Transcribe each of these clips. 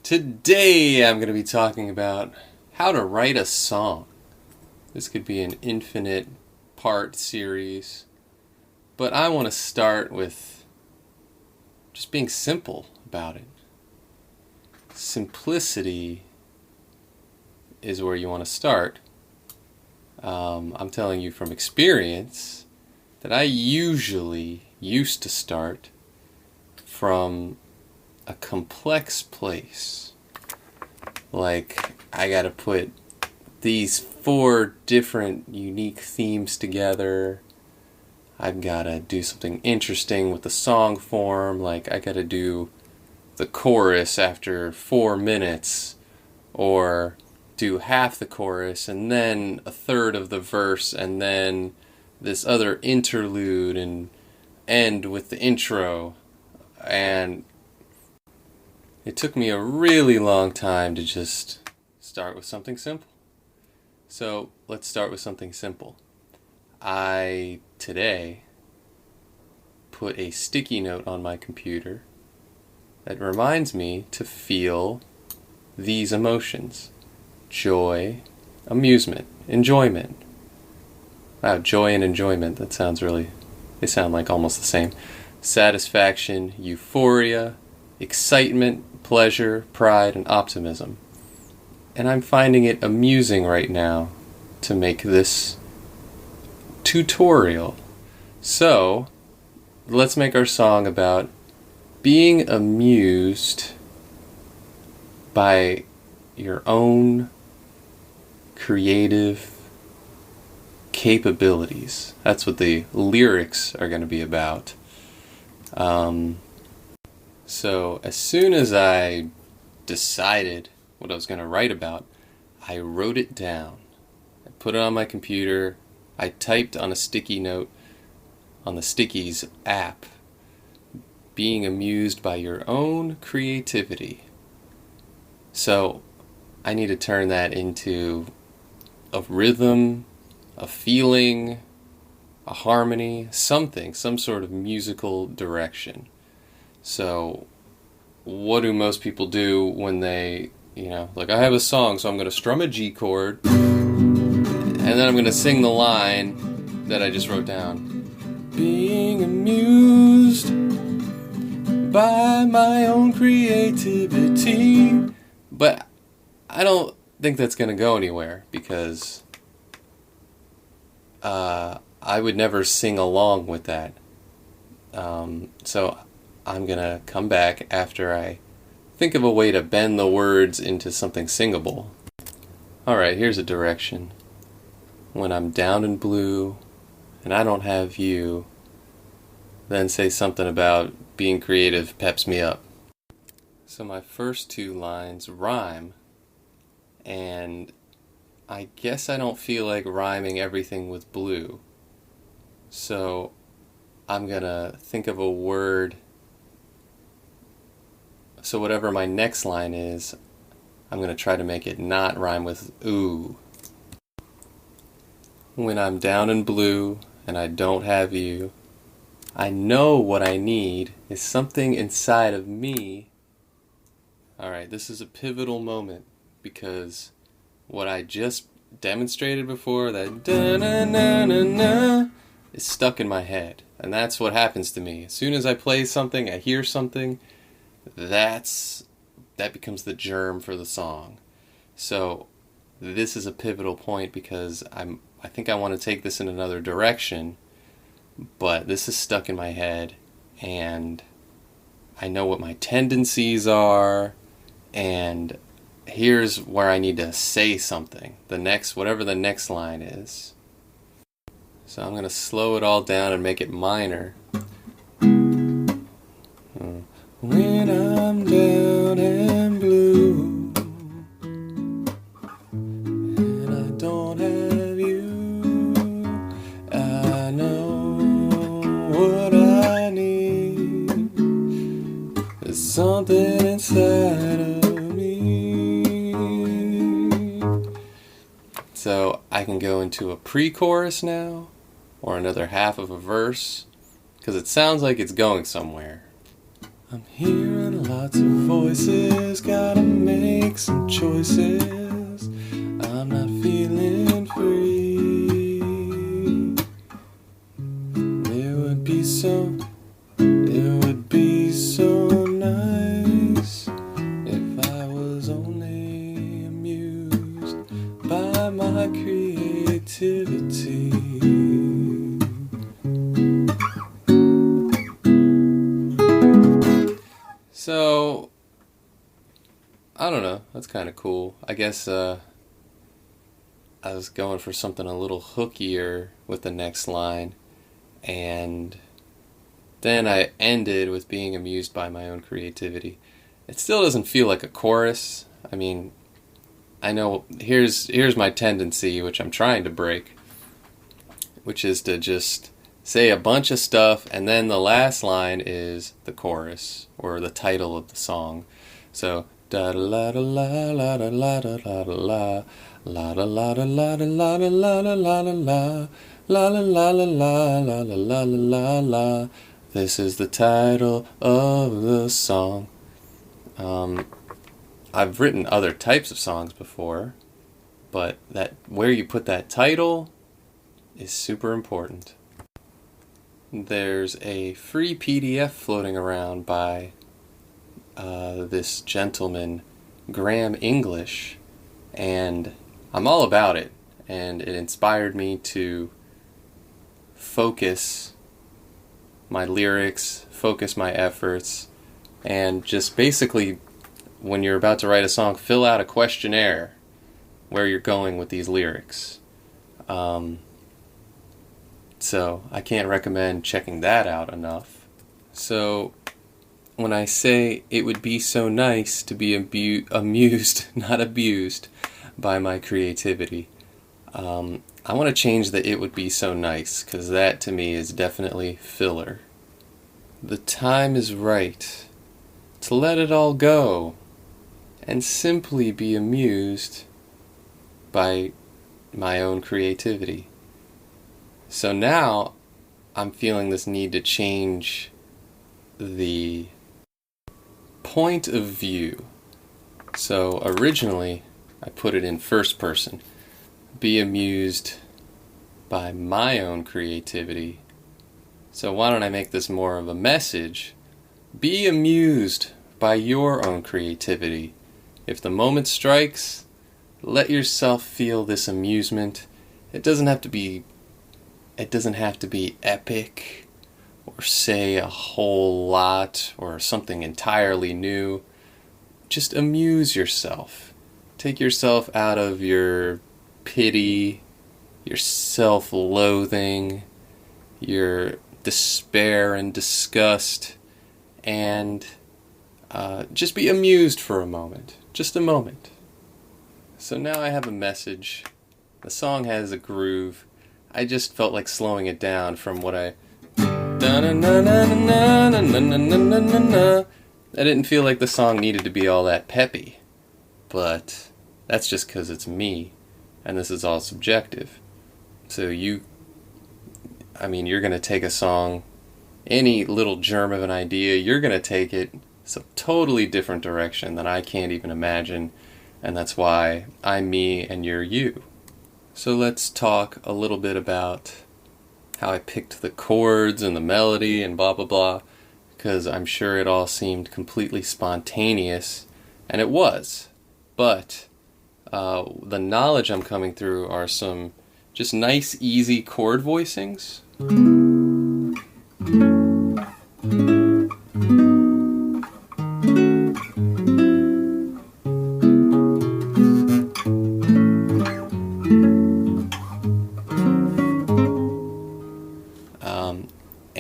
Today I'm going to be talking about how to write a song. This could be an infinite part series, but I want to start with just being simple about it. Simplicity is where you want to start. I'm telling you from experience that I usually used to start from a complex place. Like, I gotta put these 4 different unique themes together. I've gotta do something interesting with the song form. Like, I gotta do the chorus after 4 minutes, or do half the chorus and then a third of the verse and then this other interlude and end with the intro. And it took me a really long time to just start with something simple. So let's start with something simple. I today put a sticky note on my computer that reminds me to feel these emotions: joy, amusement, enjoyment. Wow, joy and enjoyment, they sound like almost the same. Satisfaction, euphoria, excitement, pleasure, pride, and optimism. And I'm finding it amusing right now to make this tutorial. So, let's make our song about being amused by your own creative capabilities. That's what the lyrics are going to be about. So as soon as I decided what I was going to write about, I wrote it down. I put it on my computer. I typed on a sticky note on the Stickies app, being amused by your own creativity. So I need to turn that into a rhythm, a feeling, a harmony, some sort of musical direction. So what do most people do when they, like, I have a song, so I'm going to strum a G chord, and then I'm going to sing the line that I just wrote down. Being amused by my own creativity. But I don't think that's going to go anywhere, because I would never sing along with that. So I'm going to come back after I think of a way to bend the words into something singable. Alright, here's a direction. When I'm down in blue and I don't have you, then say something about being creative peps me up. So my first 2 lines rhyme, and I guess I don't feel like rhyming everything with blue. So I'm gonna think of a word. So whatever my next line is, I'm gonna try to make it not rhyme with ooh. When I'm down in blue and I don't have you, I know what I need is something inside of me. Alright, this is a pivotal moment, because what I just demonstrated before, that da-na-na-na-na, is stuck in my head. And that's what happens to me. As soon as I play something, I hear something, that becomes the germ for the song. So this is a pivotal point, because I think I want to take this in another direction, but this is stuck in my head, and I know what my tendencies are, and here's where I need to say something. Whatever the next line is. So I'm going to slow it all down and make it minor. When I'm down and blue and I don't have you, I know what I need. There's something inside of me. So I can go into a pre-chorus now, or another half of a verse, because it sounds like it's going somewhere. I'm hearing lots of voices, gotta make some choices. I'm not feeling free. It would be so nice if I was only amused by my creativity. So, I don't know, that's kind of cool. I guess I was going for something a little hookier with the next line, and then I ended with being amused by my own creativity. It still doesn't feel like a chorus. I mean, I know here's my tendency, which I'm trying to break, which is to just say a bunch of stuff, and then the last line is the chorus or the title of the song. So da da la da la la da la da la da la la da la da la da la da la da la da la la la la la la la la la la. This is the title of the song. I've written other types of songs before, but that where you put that title is super important. There's a free PDF floating around by this gentleman, Graham English, and I'm all about it, and it inspired me to focus my lyrics, focus my efforts, and just basically, when you're about to write a song, fill out a questionnaire where you're going with these lyrics. So I can't recommend checking that out enough. So when I say it would be so nice to be amused, not abused, by my creativity, I want to change the "it would be so nice," because that to me is definitely filler. The time is right to let it all go and simply be amused by my own creativity. So now I'm feeling this need to change the point of view. So originally I put it in first person. Be amused by my own creativity. So why don't I make this more of a message? Be amused by your own creativity. If the moment strikes, let yourself feel this amusement. It doesn't have to be epic or say a whole lot or something entirely new. Just amuse yourself. Take yourself out of your pity, your self-loathing, your despair and disgust, and just be amused for a moment. Just a moment. So now I have a message. The song has a groove. I just felt like slowing it down from what I didn't feel like the song needed to be all that peppy. But that's just because it's me, and this is all subjective. So you're going to take a song, any little germ of an idea, you're going to take it some totally different direction than I can't even imagine, and that's why I'm me and you're you. So let's talk a little bit about how I picked the chords and the melody and blah blah blah, because I'm sure it all seemed completely spontaneous, and it was. But the knowledge I'm coming through are some just nice, easy chord voicings.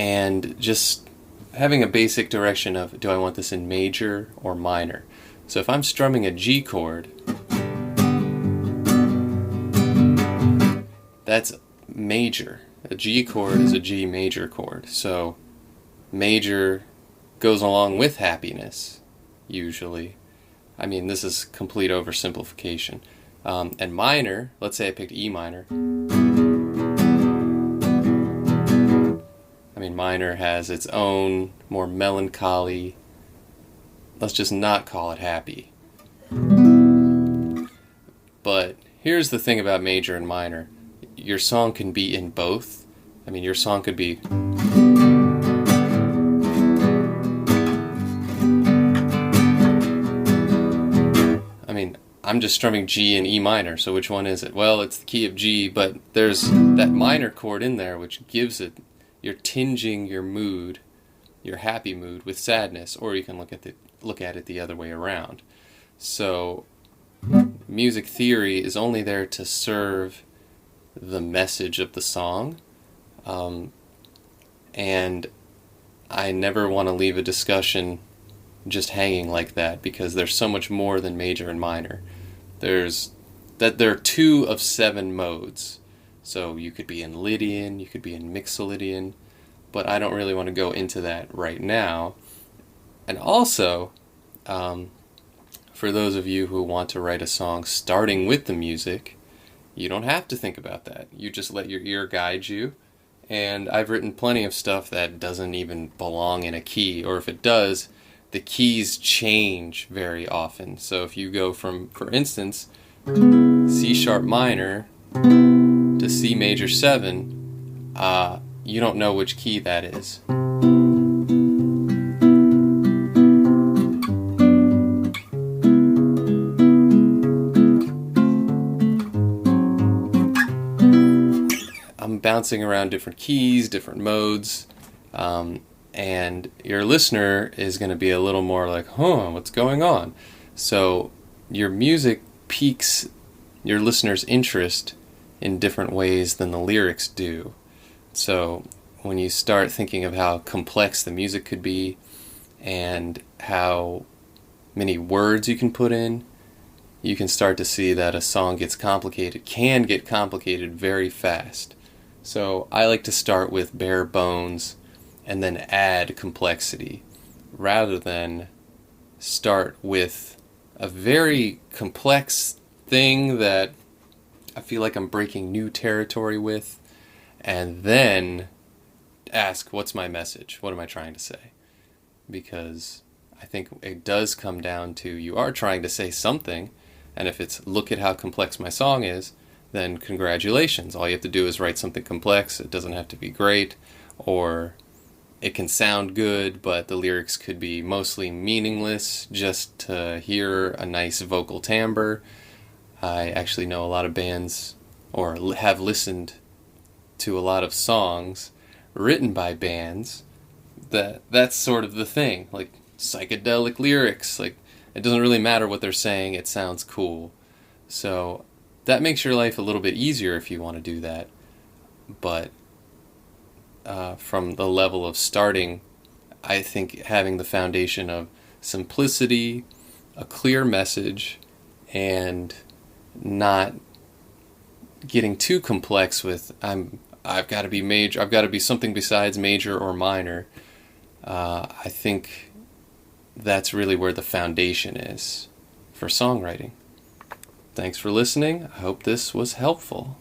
And just having a basic direction of, do I want this in major or minor? So if I'm strumming a G chord, that's major. A G chord is a G major chord. So major goes along with happiness, usually. I mean, this is complete oversimplification. And minor, let's say I picked E minor. I mean, minor has its own more melancholy let's just not call it happy. But here's the thing about major and minor. Your song can be in both. I mean, your song could be... I mean, I'm just strumming G and E minor, so which one is it? Well, it's the key of G, but there's that minor chord in there which gives it... You're tinging your mood, your happy mood, with sadness, or you can look at it the other way around. So music theory is only there to serve the message of the song, and I never want to leave a discussion just hanging like that, because there's so much more than major and minor. There are 2 of 7 modes. So you could be in Lydian, you could be in Mixolydian, but I don't really want to go into that right now. And also, for those of you who want to write a song starting with the music, you don't have to think about that. You just let your ear guide you. And I've written plenty of stuff that doesn't even belong in a key, or if it does, the keys change very often. So if you go from, for instance, C sharp minor to C major 7, you don't know which key that is. I'm bouncing around different keys, different modes, and your listener is going to be a little more like, what's going on? So your music piques your listener's interest in different ways than the lyrics do. So when you start thinking of how complex the music could be and how many words you can put in, you can start to see that a song can get complicated very fast. So I like to start with bare bones and then add complexity, rather than start with a very complex thing that I feel like I'm breaking new territory with, and then ask, what's my message? What am I trying to say? Because I think it does come down to, you are trying to say something, and if it's, look at how complex my song is, then congratulations. All you have to do is write something complex. It doesn't have to be great, or it can sound good, but the lyrics could be mostly meaningless just to hear a nice vocal timbre. I actually know a lot of bands, or have listened to a lot of songs written by bands that's sort of the thing, like psychedelic lyrics. Like, it doesn't really matter what they're saying, it sounds cool. So that makes your life a little bit easier if you want to do that. But from the level of starting, I think having the foundation of simplicity, a clear message, and not getting too complex with I've got to be major, I've got to be something besides major or minor. I think that's really where the foundation is for songwriting. Thanks for listening. I hope this was helpful.